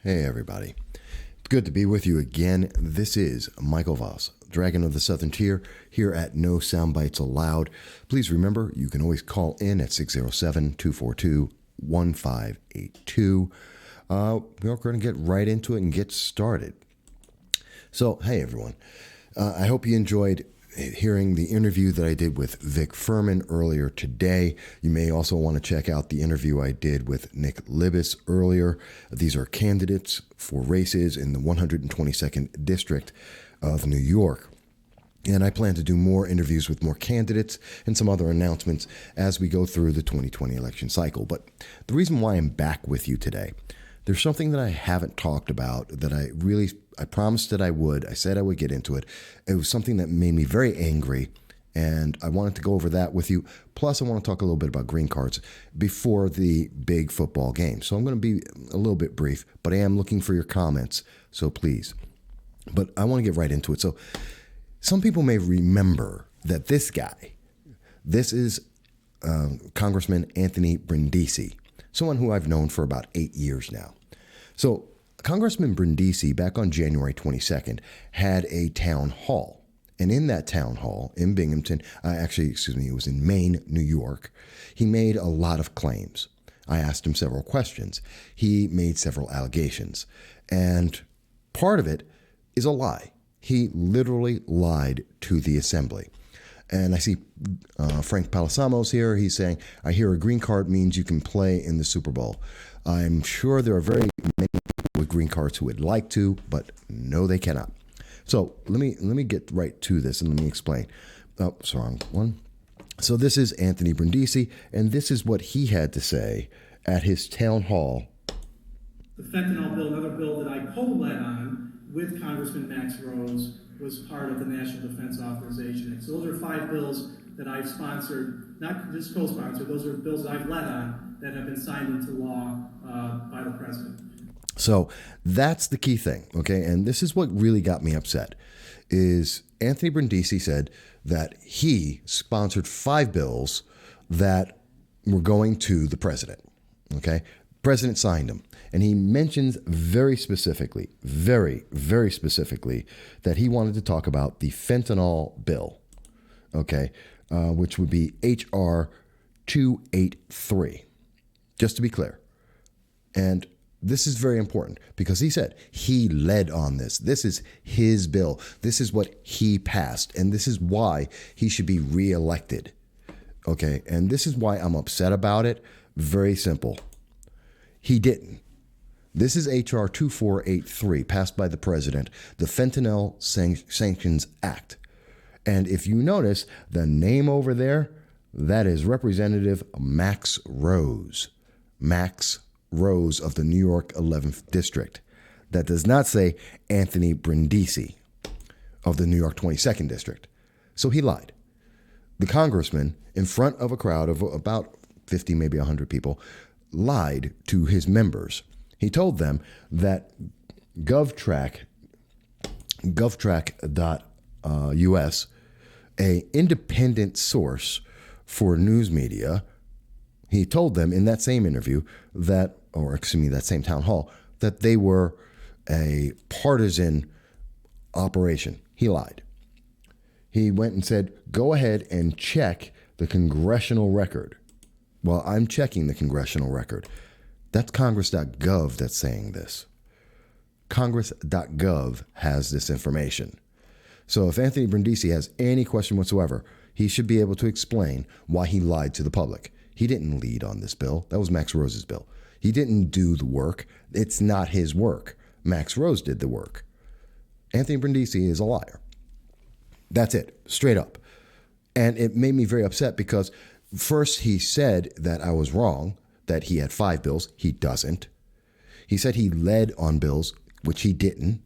Hey everybody, it's good to be with you again. This is Michael Voss, Dragon of the Southern Tier, here at No Soundbites Allowed. Please remember, you can always call in at 607-242-1582. We're going to get right into it and get started. So, hey everyone, I hope you enjoyed hearing the interview that I did with Vic Furman earlier today. You may also want to check out the interview I did with Nick Libis earlier. These are candidates for races in the 122nd District of New York. And I plan to do more interviews with more candidates and some other announcements as we go through the 2020 election cycle. But the reason why I'm back with you today, there's something that I haven't talked about that I promised that I would. I said I would get into it. It was something that made me very angry, and I wanted to go over that with you. Plus, I want to talk a little bit about green cards before the big football game. So I'm going to be a little bit brief, but I am looking for your comments, so please. But I want to get right into it. So some people may remember that this is Congressman Anthony Brindisi, someone who I've known for about 8 years now. So Congressman Brindisi, back on January 22nd, had a town hall. And in that town hall in Binghamton, it was in Maine, New York, he made a lot of claims. I asked him several questions. He made several allegations. And part of it is a lie. He literally lied to the assembly. And I see Frank Palisamos here. He's saying, I hear a green card means you can play in the Super Bowl. I'm sure there are very many people with green cards who would like to, but no, they cannot. So let me get right to this and let me explain. Oh, wrong one. So this is Anthony Brindisi, and this is what he had to say at his town hall. The fentanyl bill, another bill that I co-led on with Congressman Max Rose, was part of the National Defense Authorization Act. So those are 5 bills that I've sponsored, not just co-sponsored, those are bills that I've led on that have been signed into law by the president. So that's the key thing, okay? And this is what really got me upset, is Anthony Brindisi said that he sponsored 5 bills that were going to the president, okay? President signed them. And he mentions very specifically, very, very specifically, that he wanted to talk about the fentanyl bill, okay, which would be H.R. 283, just to be clear. And this is very important because he said he led on this. This is his bill. This is what he passed. And this is why he should be reelected, okay? And this is why I'm upset about it. Very simple. He didn't. This is H.R. 2483, passed by the president, the Fentanyl Sanctions Act. And if you notice, the name over there, that is Representative Max Rose. Max Rose of the New York 11th District. That does not say Anthony Brindisi of the New York 22nd District. So he lied. The congressman, in front of a crowd of about 50, maybe 100 people, lied to his members. He told them that govtrack.us, a independent source for news media, he told them in that same interview that same town hall, that they were a partisan operation. He lied. He went and said, go ahead and check the congressional record. Well, I'm checking the congressional record. That's congress.gov that's saying this. Congress.gov has this information. So if Anthony Brindisi has any question whatsoever, he should be able to explain why he lied to the public. He didn't lead on this bill. That was Max Rose's bill. He didn't do the work. It's not his work. Max Rose did the work. Anthony Brindisi is a liar. That's it, straight up. And it made me very upset because first he said that I was wrong, that he had 5 bills. He doesn't. He said he led on bills, which he didn't.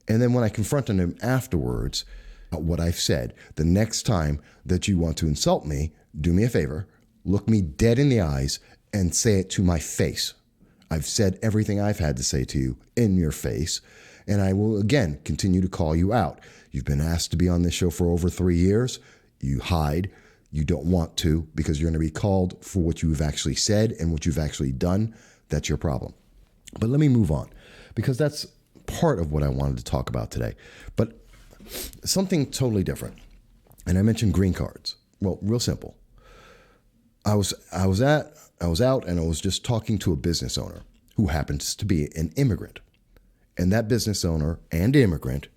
And then when I confronted him afterwards, what I've said, the next time that you want to insult me, do me a favor, look me dead in the eyes and say it to my face. I've said everything I've had to say to you in your face, and I will again continue to call you out. You've been asked to be on this show for over 3 years. You hide. You don't want to because you're going to be called for what you've actually said and what you've actually done. That's your problem. But let me move on. because that's part of what I wanted to talk about today. But something totally different. And I mentioned green cards. Well, real simple. I was out and I was just talking to a business owner who happens to be an immigrant. And that business owner and immigrant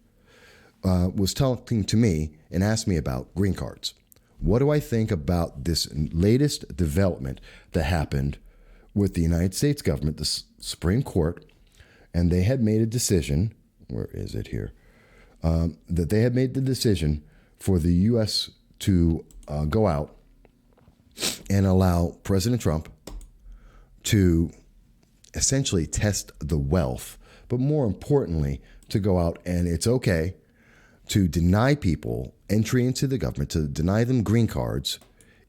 was talking to me and asked me about green cards. What do I think about this latest development that happened with the United States government, the Supreme Court, and they had made a decision, where is it here, that they had made the decision for the U.S. to go out and allow President Trump to essentially test the wealth, but more importantly, to go out and it's okay to deny people entry into the government, to deny them green cards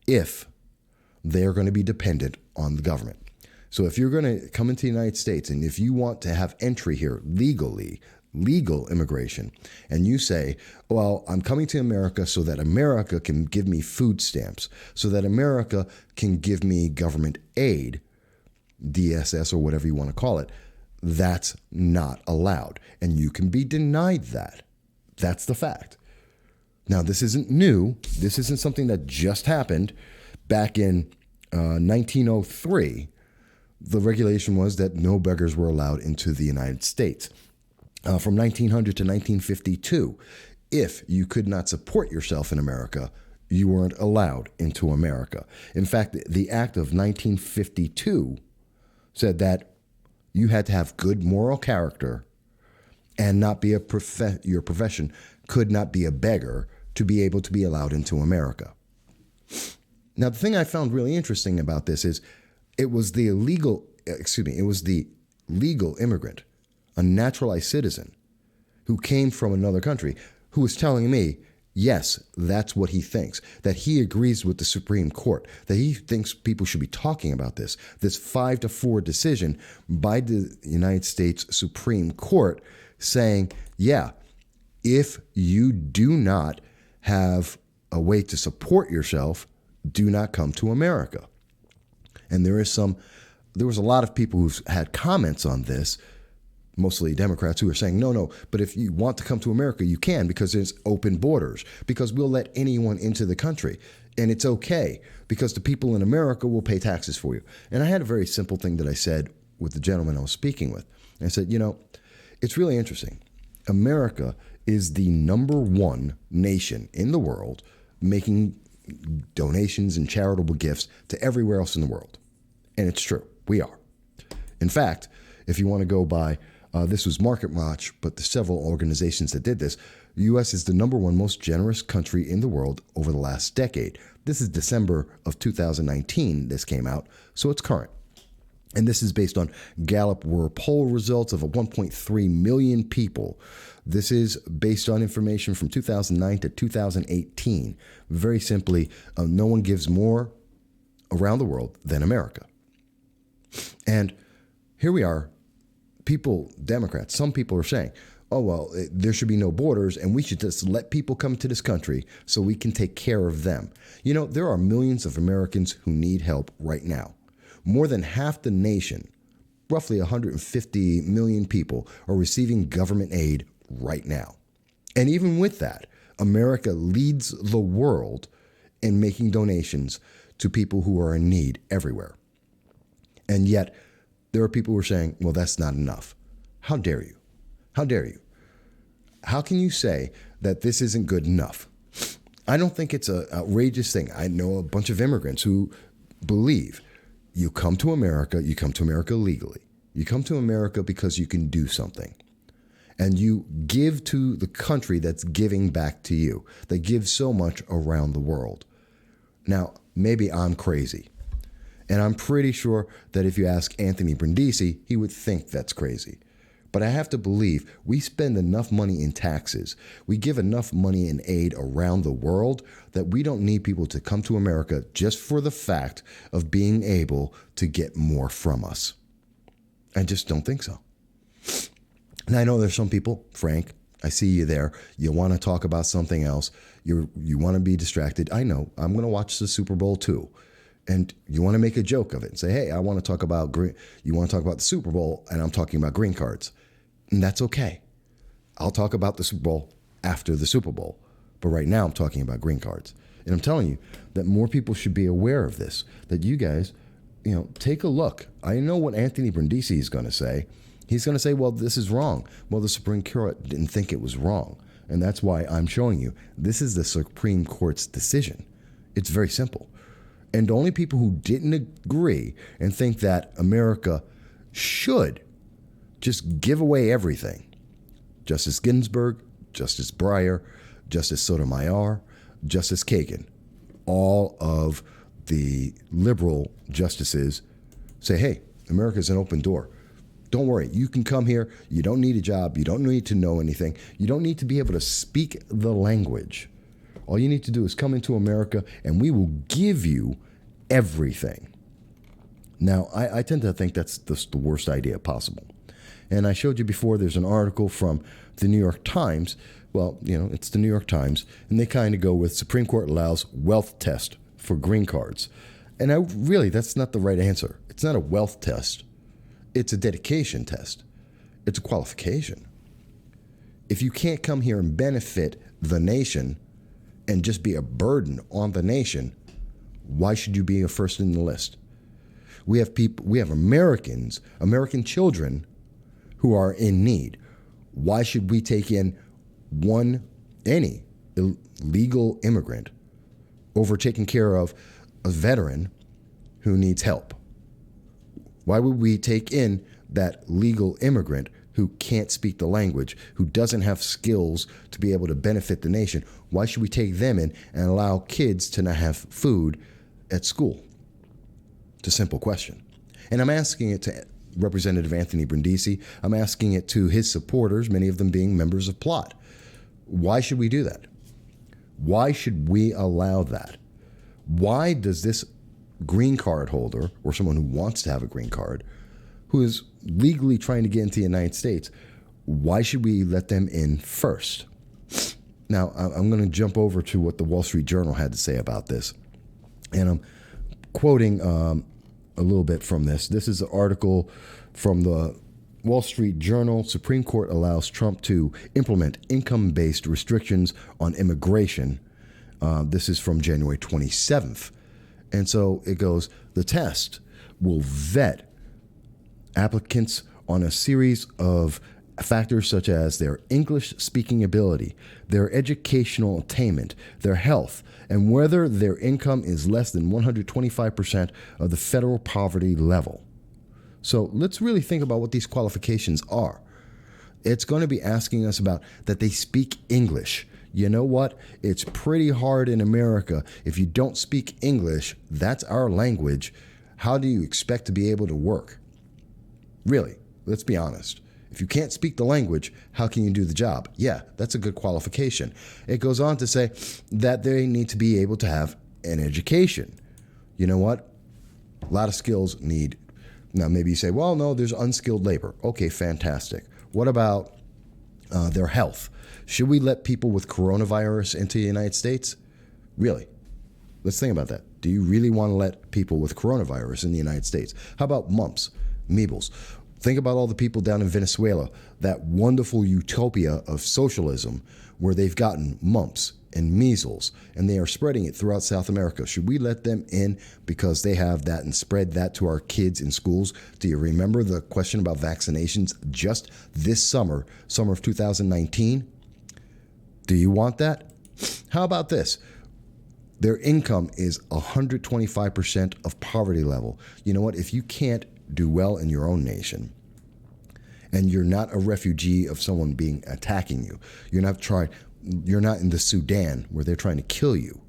if they're going to be dependent on the government. So if you're going to come into the United States and if you want to have entry here legally, legal immigration, and you say, well, I'm coming to America so that America can give me food stamps, so that America can give me government aid, DSS or whatever you want to call it, that's not allowed. And you can be denied that. That's the fact. Now, this isn't new. This isn't something that just happened. Back in 1903, the regulation was that no beggars were allowed into the United States. From 1900 to 1952, if you could not support yourself in America, you weren't allowed into America. In fact, the Act of 1952 said that you had to have good moral character and not be your profession could not be a beggar to be able to be allowed into America. Now, the thing I found really interesting about this is it was the legal immigrant, a naturalized citizen who came from another country, who was telling me, yes, that's what he thinks, that he agrees with the Supreme Court, that he thinks people should be talking about this 5-4 decision by the United States Supreme Court saying, yeah, if you do not have a way to support yourself, do not come to America. And there was a lot of people who've had comments on this, mostly Democrats, who are saying, no, but if you want to come to America, you can, because there's open borders, because we'll let anyone into the country. And it's okay, because the people in America will pay taxes for you. And I had a very simple thing that I said with the gentleman I was speaking with. I said, it's really interesting. America is the number one nation in the world making donations and charitable gifts to everywhere else in the world. And it's true. We are. In fact, if you want to go by, this was Market Watch, but there's several organizations that did this, the U.S. is the number one most generous country in the world over the last decade. This is December of 2019, this came out, so it's current. And this is based on Gallup World Poll results of 1.3 million people. This is based on information from 2009 to 2018. Very simply, no one gives more around the world than America. And here we are, people, Democrats, some people are saying, oh, well, there should be no borders and we should just let people come to this country so we can take care of them. There are millions of Americans who need help right now. More than half the nation, roughly 150 million people, are receiving government aid right now. And even with that, America leads the world in making donations to people who are in need everywhere. And yet, there are people who are saying, well, that's not enough. How dare you? How dare you? How can you say that this isn't good enough? I don't think it's an outrageous thing. I know a bunch of immigrants who believe you come to America legally. You come to America because you can do something. And you give to the country that's giving back to you, that gives so much around the world. Now, maybe I'm crazy. And I'm pretty sure that if you ask Anthony Brindisi, he would think that's crazy. But I have to believe we spend enough money in taxes, we give enough money in aid around the world that we don't need people to come to America just for the fact of being able to get more from us. I just don't think so. And I know there's some people, Frank, I see you there. You want to talk about something else. You want to be distracted. I know. I'm going to watch the Super Bowl too. And you want to make a joke of it and say, hey, I want to talk about you want to talk about the Super Bowl and I'm talking about green cards. And that's okay. I'll talk about the Super Bowl after the Super Bowl. But right now I'm talking about green cards. And I'm telling you that more people should be aware of this, that you guys, take a look. I know what Anthony Brindisi is going to say. He's going to say, well, this is wrong. Well, the Supreme Court didn't think it was wrong. And that's why I'm showing you this is the Supreme Court's decision. It's very simple. And the only people who didn't agree and think that America should just give away everything, Justice Ginsburg, Justice Breyer, Justice Sotomayor, Justice Kagan, all of the liberal justices say, hey, America's an open door. Don't worry. You can come here. You don't need a job. You don't need to know anything. You don't need to be able to speak the language. All you need to do is come into America and we will give you everything. Now, I tend to think that's the worst idea possible. And I showed you before there's an article from the New York Times. Well, it's the New York Times. And they kind of go with Supreme Court allows wealth test for green cards. And that's not the right answer. It's not a wealth test. It's a dedication test. It's a qualification. If you can't come here and benefit the nation and just be a burden on the nation, why should you be a first in the list? We have American children who are in need. Why should we take in any illegal immigrant over taking care of a veteran who needs help? Why would we take in that legal immigrant who can't speak the language, who doesn't have skills to be able to benefit the nation? Why should we take them in and allow kids to not have food at school? It's a simple question. And I'm asking it to Representative Anthony Brindisi. I'm asking it to his supporters, many of them being members of Plot. Why should we do that? Why should we allow that? Why does this green card holder, or someone who wants to have a green card, who is legally trying to get into the United States, why should we let them in first? Now, I'm going to jump over to what the Wall Street Journal had to say about this. And I'm quoting a little bit from this. This is an article from the Wall Street Journal. Supreme Court allows Trump to implement income-based restrictions on immigration. This is from January 27th. And so it goes, the test will vet applicants on a series of factors such as their English speaking ability, their educational attainment, their health, and whether their income is less than 125% of the federal poverty level. So let's really think about what these qualifications are. It's going to be asking us about that they speak English. You know what? It's pretty hard in America. If you don't speak English, that's our language. How do you expect to be able to work? Really, let's be honest. If you can't speak the language, how can you do the job? Yeah, that's a good qualification. It goes on to say that they need to be able to have an education. You know what? A lot of skills need. Now, maybe you say, well, no, there's unskilled labor. Okay, fantastic. What about their health? Should we let people with coronavirus into the United States? Really? Let's think about that. Do you really want to let people with coronavirus in the United States? How about mumps, measles? Think about all the people down in Venezuela, that wonderful utopia of socialism where they've gotten mumps and measles and they are spreading it throughout South America. Should we let them in because they have that and spread that to our kids in schools? Do you remember the question about vaccinations just this summer of 2019? Do you want that? How about this? Their income is 125% of poverty level. You know what? If you can't do well in your own nation and you're not a refugee of someone attacking you, you're not in the Sudan where they're trying to kill you,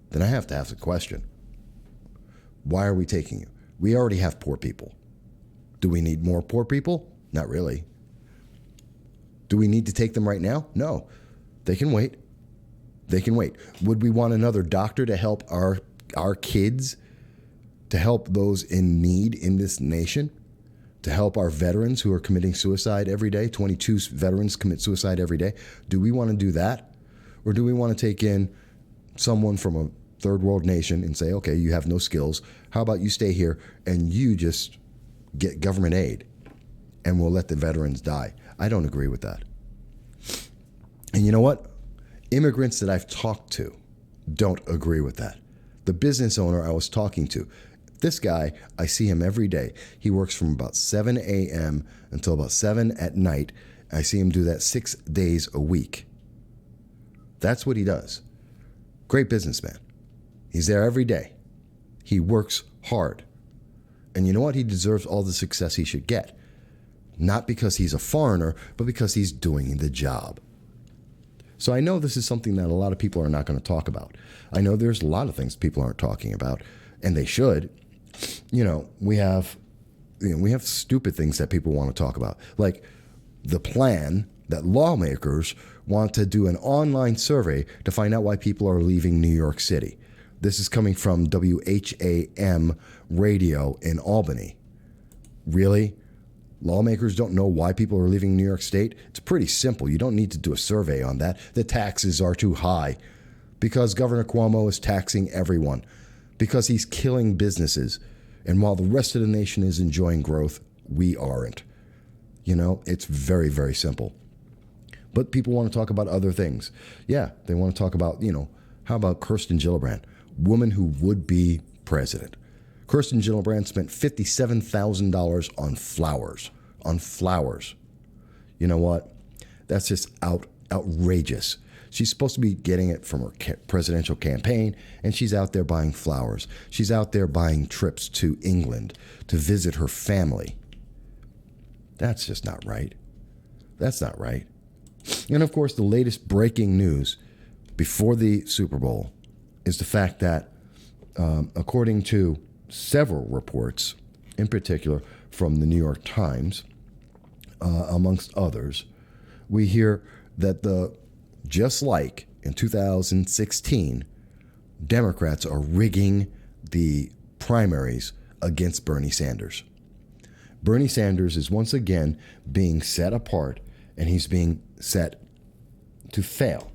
then I have to ask a question. Why are we taking you? We already have poor people. Do we need more poor people? Not really. Do we need to take them right now? No. They can wait. They can wait. Would we want another doctor to help our kids, to help those in need in this nation, to help our veterans who are committing suicide every day? 22 veterans commit suicide every day. Do we want to do that? Or do we want to take in someone from a third world nation and say, okay, you have no skills. How about you stay here and you just get government aid and we'll let the veterans die. I don't agree with that. And you know what? Immigrants that I've talked to don't agree with that. The business owner I was talking to, this guy, I see him every day. He works from about 7 a.m. until about 7 at night. I see him do that 6 days a week. That's what he does. Great businessman. He's there every day. He works hard. And you know what? He deserves all the success he should get. Not because he's a foreigner, but because he's doing the job. So I know this is something that a lot of people are not going to talk about. I know there's a lot of things people aren't talking about, and they should. We have stupid things that people want to talk about, like the plan that lawmakers want to do an online survey to find out why people are leaving New York City. This is coming from WHAM radio in Albany. Really? Lawmakers don't know why people are leaving New York State? It's pretty simple. You don't need to do a survey on that. The taxes are too high because Governor Cuomo is taxing everyone, because he's killing businesses. And while the rest of the nation is enjoying growth, we aren't. It's very, very simple. But people want to talk about other things. Yeah, they want to talk about, how about Kirsten Gillibrand, woman who would be president. Kirsten Gillibrand spent $57,000 on flowers. On flowers. You know what? That's just outrageous. She's supposed to be getting it from her presidential campaign, and she's out there buying flowers. She's out there buying trips to England to visit her family. That's just not right. That's not right. And of course, the latest breaking news before the Super Bowl is the fact that, according to several reports, in particular from the New York Times, amongst others, we hear that just like in 2016, Democrats are rigging the primaries against Bernie Sanders. Bernie Sanders is once again being set apart, and he's being set to fail.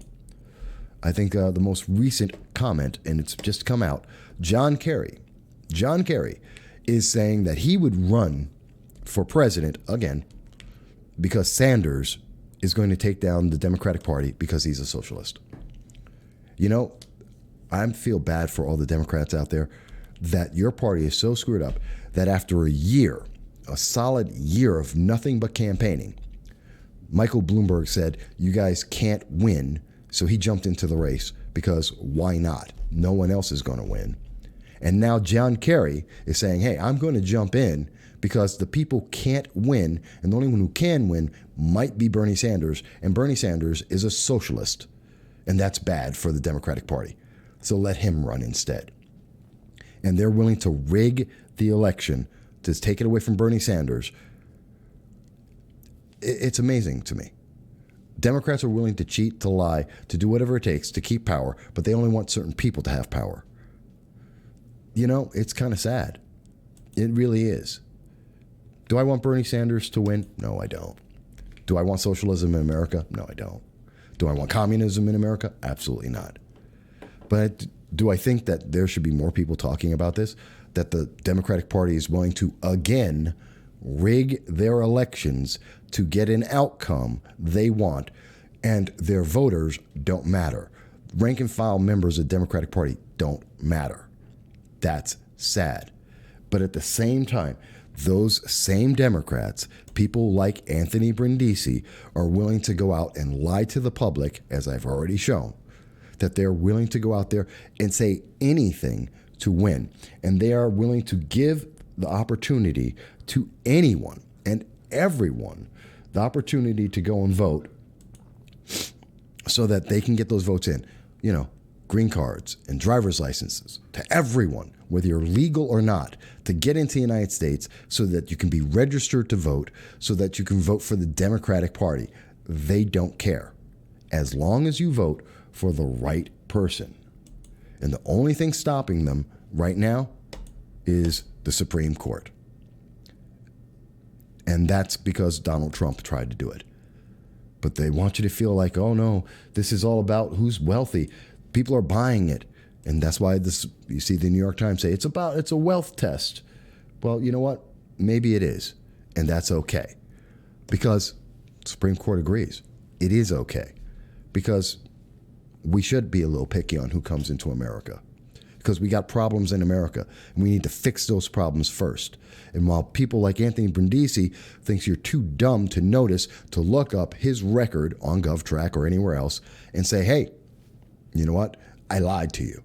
I think the most recent comment, and it's just come out, John Kerry is saying that he would run for president again because Sanders is going to take down the Democratic Party because he's a socialist. I feel bad for all the Democrats out there that your party is so screwed up that after a solid year of nothing but campaigning, Michael Bloomberg said, you guys can't win, so he jumped into the race because why not? No one else is going to win. And now John Kerry is saying, hey, I'm going to jump in because the people can't win, and the only one who can win might be Bernie Sanders, and Bernie Sanders is a socialist, and that's bad for the Democratic Party. So let him run instead. And they're willing to rig the election to take it away from Bernie Sanders. It's amazing to me. Democrats are willing to cheat, to lie, to do whatever it takes to keep power, but they only want certain people to have power. It's kind of sad. It really is. Do I want Bernie Sanders to win? No, I don't. Do I want socialism in America? No, I don't. Do I want communism in America? Absolutely not. But do I think that there should be more people talking about this? That the Democratic Party is willing to, again, rig their elections to get an outcome they want, and their voters don't matter. Rank and file members of the Democratic Party don't matter. That's sad. But at the same time, those same Democrats, people like Anthony Brindisi, are willing to go out and lie to the public, as I've already shown, that they're willing to go out there and say anything to win. And they are willing to give the opportunity to anyone and everyone the opportunity to go and vote so that they can get those votes in. Green cards and driver's licenses to everyone, whether you're legal or not, to get into the United States so that you can be registered to vote, so that you can vote for the Democratic Party. They don't care, as long as you vote for the right person. And the only thing stopping them right now is the Supreme Court. And that's because Donald Trump tried to do it. But they want you to feel like, oh no, this is all about who's wealthy. People are buying it. And that's why you see the New York Times say it's a wealth test. Well, you know what? Maybe it is. And that's okay. because the Supreme Court agrees. It is okay. Because we should be a little picky on who comes into America. Because we got problems in America, and we need to fix those problems first. And while people like Anthony Brindisi thinks you're too dumb to notice to look up his record on GovTrack or anywhere else and say, hey, you know what? I lied to you.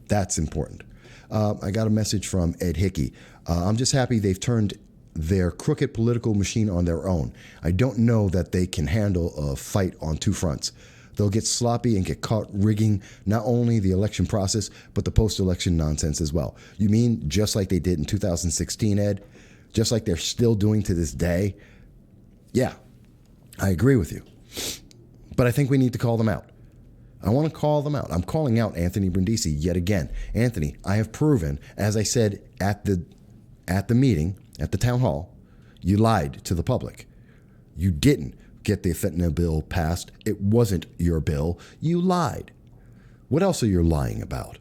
That's important. I got a message from Ed Hickey. I'm just happy they've turned their crooked political machine on their own. I don't know that they can handle a fight on two fronts. They'll get sloppy and get caught rigging not only the election process, but the post-election nonsense as well. You mean just like they did in 2016, Ed? Just like they're still doing to this day? Yeah, I agree with you. But I think we need to call them out. I want to call them out. I'm calling out Anthony Brindisi yet again. Anthony, I have proven, as I said at the meeting, at the town hall, you lied to the public. You didn't get the fentanyl bill passed. It wasn't your bill. You lied. What else are you lying about?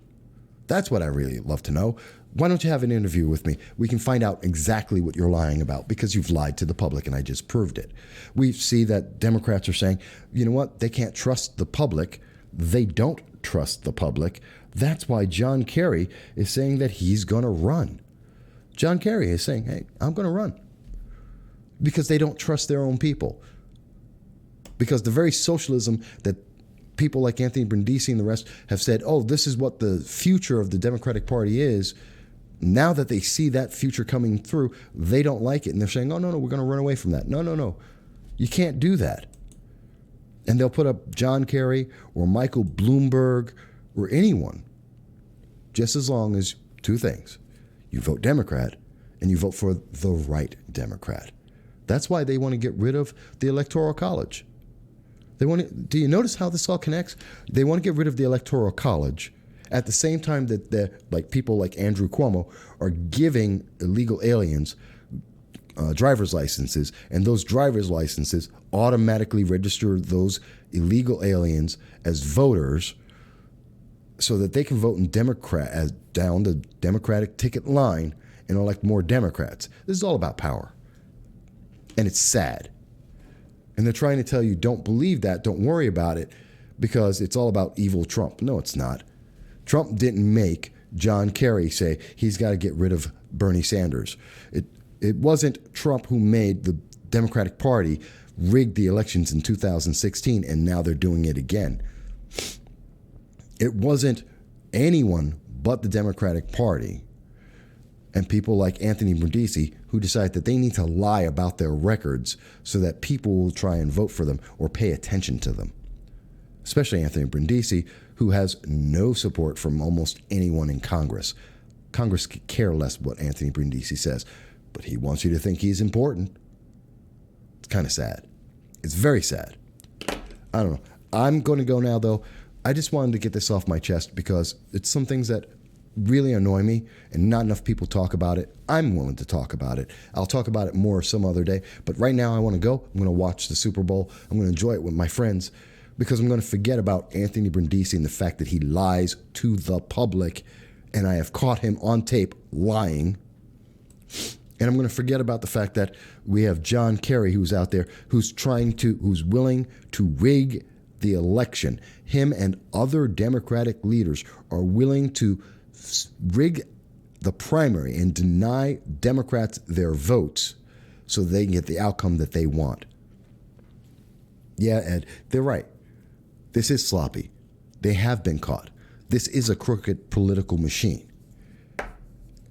That's what I really love to know. Why don't you have an interview with me? We can find out exactly what you're lying about because you've lied to the public, and I just proved it. We see that Democrats are saying, you know what? They can't trust the public. They don't trust the public. That's why John Kerry is saying that he's going to run. John Kerry is saying, hey, I'm going to run. Because they don't trust their own people. Because the very socialism that people like Anthony Brindisi and the rest have said, oh, this is what the future of the Democratic Party is. Now that they see that future coming through, they don't like it. And they're saying, oh, no, we're going to run away from that. No. You can't do that. And they'll put up John Kerry or Michael Bloomberg or anyone, just as long as two things. You vote Democrat and you vote for the right Democrat. That's why they want to get rid of the Electoral College. Do you notice how this all connects? They want to get rid of the Electoral College at the same time that people like Andrew Cuomo are giving illegal aliens driver's licenses, and those driver's licenses automatically register those illegal aliens as voters so that they can vote in down the Democratic ticket line and elect more Democrats. This is all about power. And it's sad. And they're trying to tell you, don't believe that, don't worry about it, because it's all about evil Trump. No, it's not. Trump didn't make John Kerry say he's got to get rid of Bernie Sanders. It wasn't Trump who made the Democratic Party rig the elections in 2016, and now they're doing it again. It wasn't anyone but the Democratic Party and people like Anthony Brindisi who decide that they need to lie about their records so that people will try and vote for them or pay attention to them. Especially Anthony Brindisi, who has no support from almost anyone in Congress. Congress could care less what Anthony Brindisi says, but he wants you to think he's important. It's kind of sad. It's very sad. I don't know. I'm going to go now, though. I just wanted to get this off my chest because it's some things that really annoy me and not enough people talk about it. I'm willing to talk about it. I'll talk about it more some other day. But right now I want to go. I'm going to watch the Super Bowl. I'm going to enjoy it with my friends because I'm going to forget about Anthony Brindisi and the fact that he lies to the public. And I have caught him on tape lying. And I'm going to forget about the fact that we have John Kerry who's out there who's willing to rig the election. Him and other Democratic leaders are willing to rig the primary and deny Democrats their votes so they can get the outcome that they want. Yeah, Ed, they're right. This is sloppy. They have been caught. This is a crooked political machine.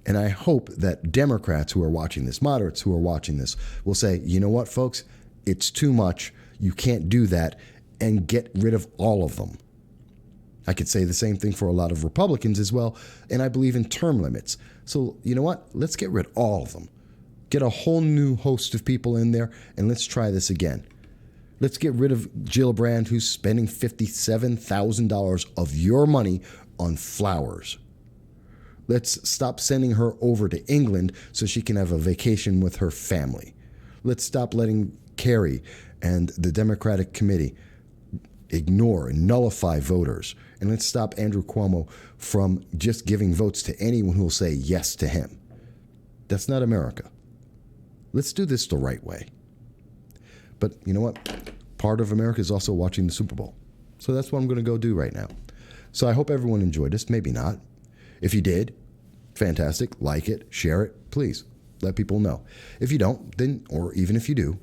And I hope that Democrats who are watching this, moderates who are watching this, will say, you know what, folks, it's too much. You can't do that, and get rid of all of them. I could say the same thing for a lot of Republicans as well, and I believe in term limits. So, you know what? Let's get rid of all of them. Get a whole new host of people in there, and let's try this again. Let's get rid of Gillibrand, who's spending $57,000 of your money on flowers. Let's stop sending her over to England so she can have a vacation with her family. Let's stop letting Kerry and the Democratic Committee ignore and nullify voters. And let's stop Andrew Cuomo from just giving votes to anyone who will say yes to him. That's not America. Let's do this the right way. But you know what? Part of America is also watching the Super Bowl. So that's what I'm going to go do right now. So I hope everyone enjoyed this. Maybe not. If you did, fantastic. Like it, share it, please. Let people know. If you don't, then, or even if you do,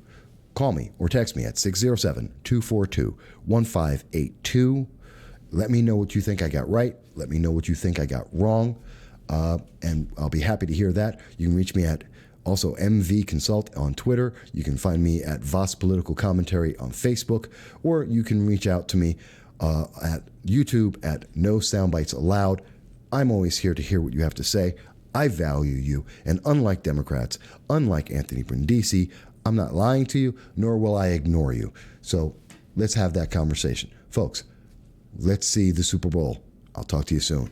call me or text me at 607-242-1582. Let me know what you think I got right. Let me know what you think I got wrong. And I'll be happy to hear that. You can reach me at also MV Consult on Twitter. You can find me at Voss Political Commentary on Facebook, or you can reach out to me at YouTube at No Soundbites Allowed. I'm always here to hear what you have to say. I value you, and unlike Democrats, unlike Anthony Brindisi, I'm not lying to you, nor will I ignore you. So let's have that conversation. Folks, let's see the Super Bowl. I'll talk to you soon.